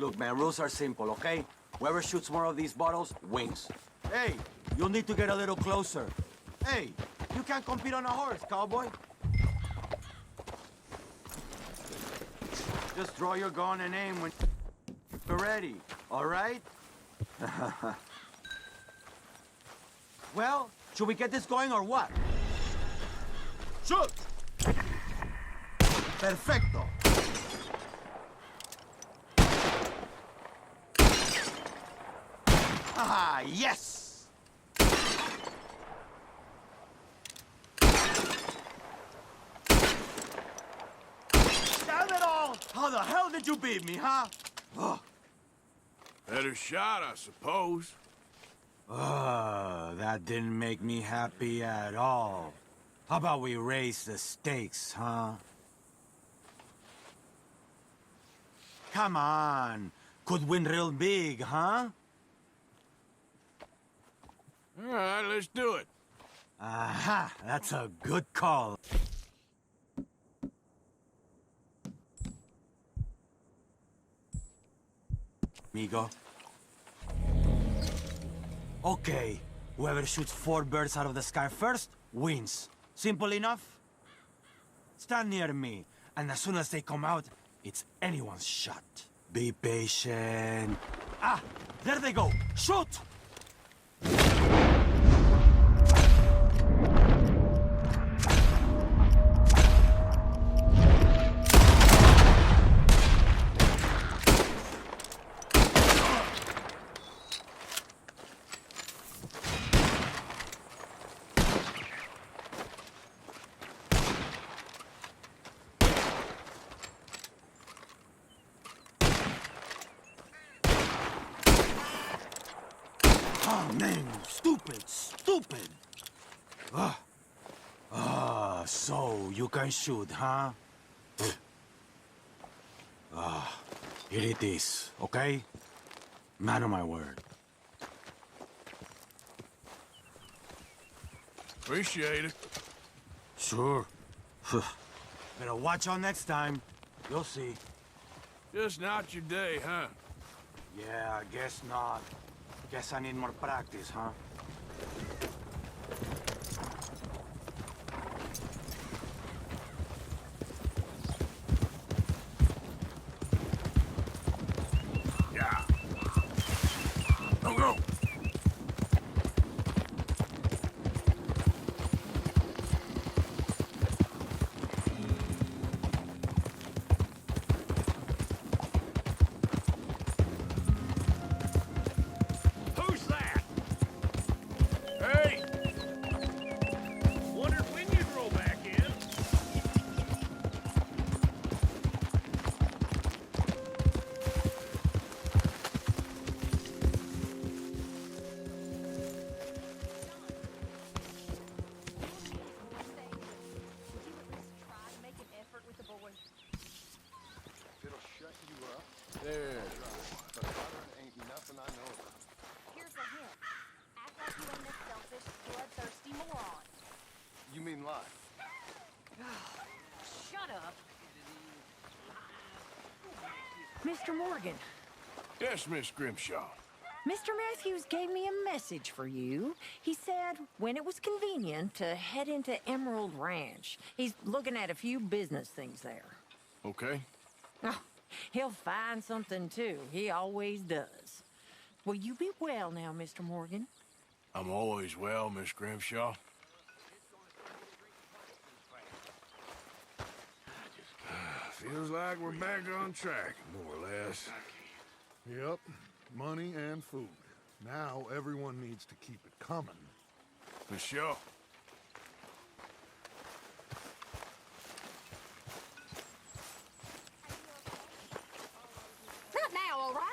Look, man, rules are simple, okay? Whoever shoots more of these bottles wins. Hey, you'll need to get a little closer. Hey, you can't compete on a horse, cowboy. Just draw your gun and aim when you're ready, all right? Well, should we get this going or what? Shoot! Perfecto. Ah, yes! Damn it all! How the hell did you beat me, huh? Oh. Better shot, I suppose. That didn't make me happy at all. How about we raise the stakes, huh? Come on. Could win real big, huh? All right, let's do it. Aha! That's a good call. Amigo. Okay. Whoever shoots 4 birds out of the sky first, wins. Simple enough? Stand near me, and as soon as they come out, it's anyone's shot. Be patient. Ah! There they go! Shoot! Oh, man, stupid. So you can shoot, huh? Here it is, okay? Man of my word. Appreciate it. Sure. Better watch out next time. You'll see. Just not your day, huh? Yeah, I guess not. Guess I need more practice, huh? Yeah. Go. Who's that? Hey! Wondered when you'd roll back in. It'll shut you up. There. But hollering ain't nothing I know about. Here's a hint. Act like you ain't a selfish, bloodthirsty moron. You mean lie? Shut up. Mr. Morgan, Yes, Miss Grimshaw. Mr. Matthews gave me a message for you. He said when it was convenient to head into Emerald Ranch. He's looking at a few business things there. Okay. Oh, he'll find something too. He always does. Will you be well now, Mr. Morgan? I'm always well, Miss Grimshaw. Feels like we're back on track, more or less. Yep, money and food. Now everyone needs to keep it coming. For sure. Not now, all right?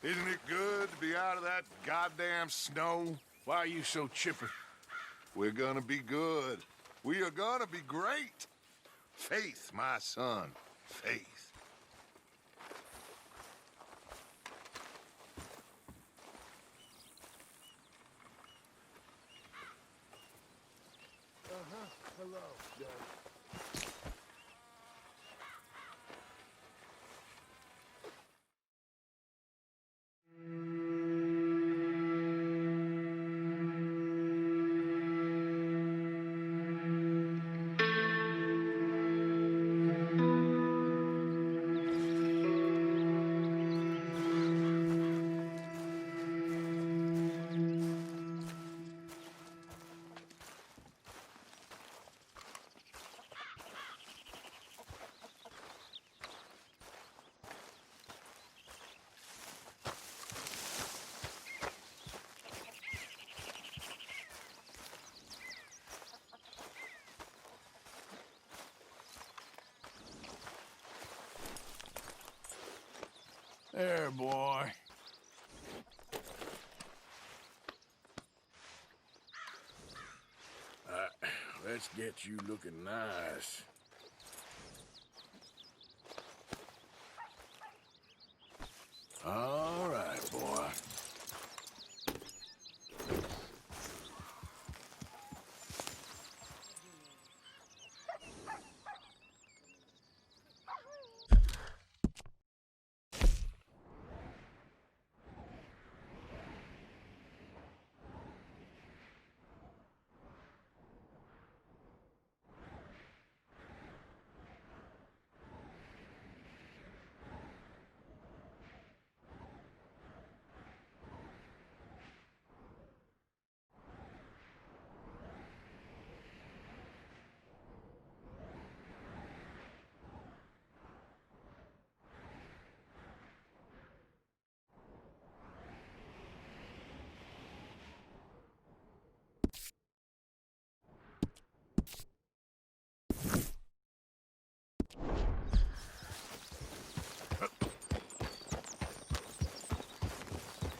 Isn't it good to be out of that goddamn snow? Why are you so chipper? We're gonna be good. We are gonna be great. Faith, my son. Faith. Hello, Dad. There, boy. Let's get you looking nice. All right, boy.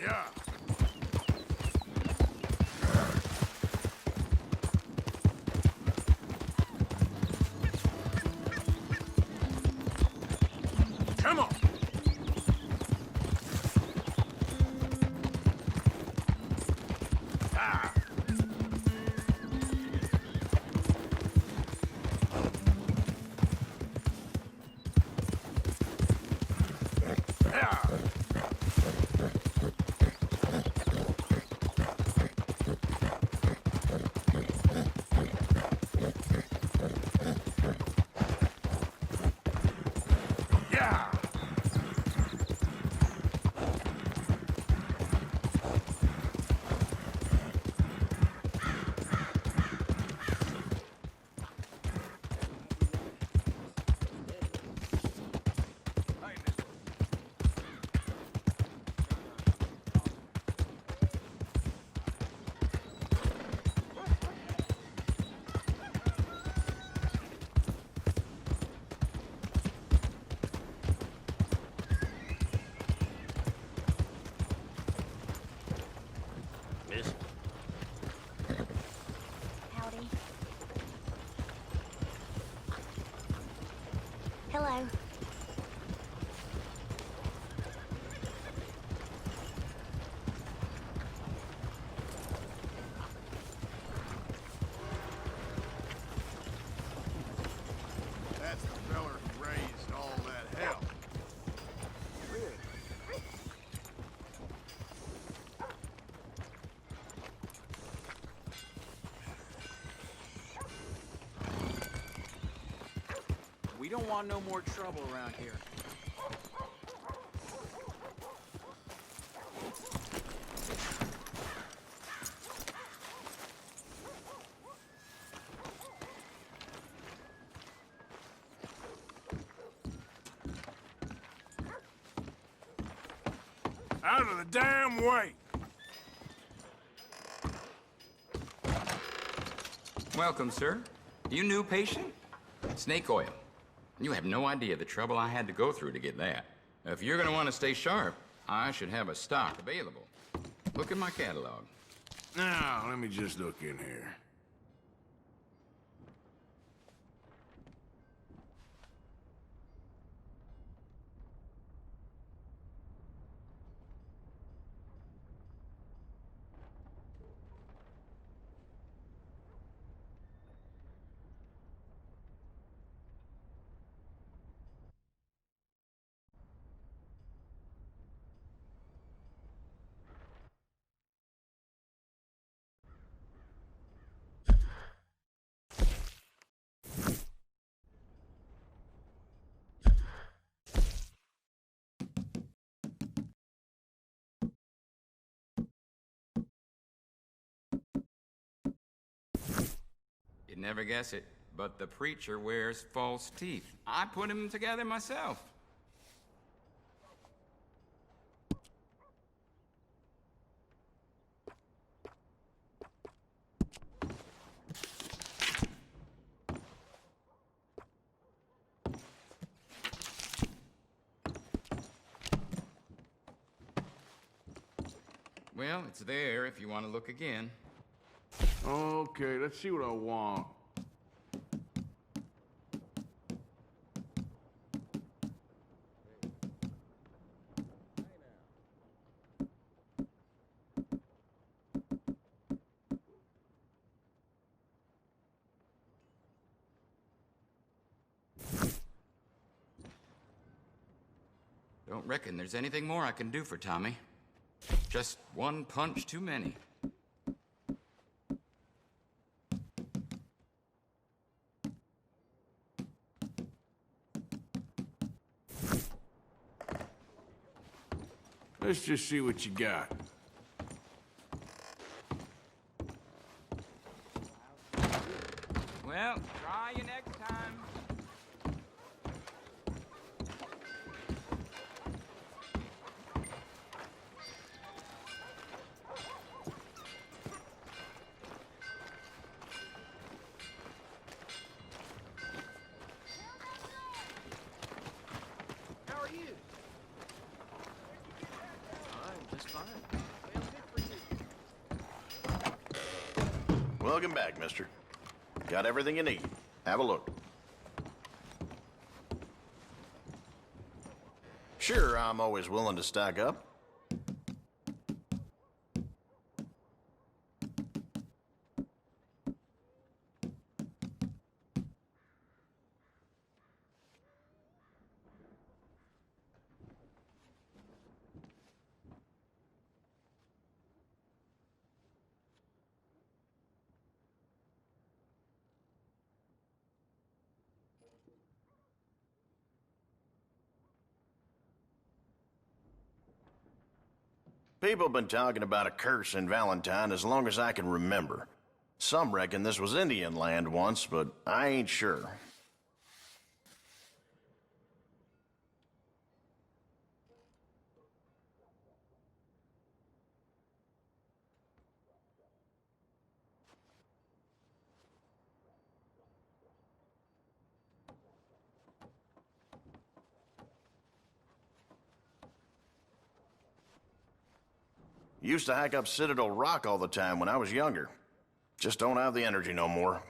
Yeah. Come on. Ah. Yeah. Howdy. Hello. That's the feller who raised all that hell. We don't want no more trouble around here. Out of the damn way! Welcome, sir. You new patient? Snake oil. You have no idea the trouble I had to go through to get that. If you're gonna want to stay sharp, I should have a stock available. Look at my catalog. Now, let me just look in here. You'd never guess it, but the preacher wears false teeth. I put them together myself. Well, it's there if you want to look again. Okay, let's see what I want. Don't reckon there's anything more I can do for Tommy. Just one punch too many. Let's just see what you got. Well, try you next time. How are you? I'm just fine. Well, good for you. Welcome back, mister. Got everything you need. Have a look. Sure, I'm always willing to stock up. People have been talking about a curse in Valentine as long as I can remember. Some reckon this was Indian land once, but I ain't sure. Used to hike up Citadel Rock all the time when I was younger. Just don't have the energy no more.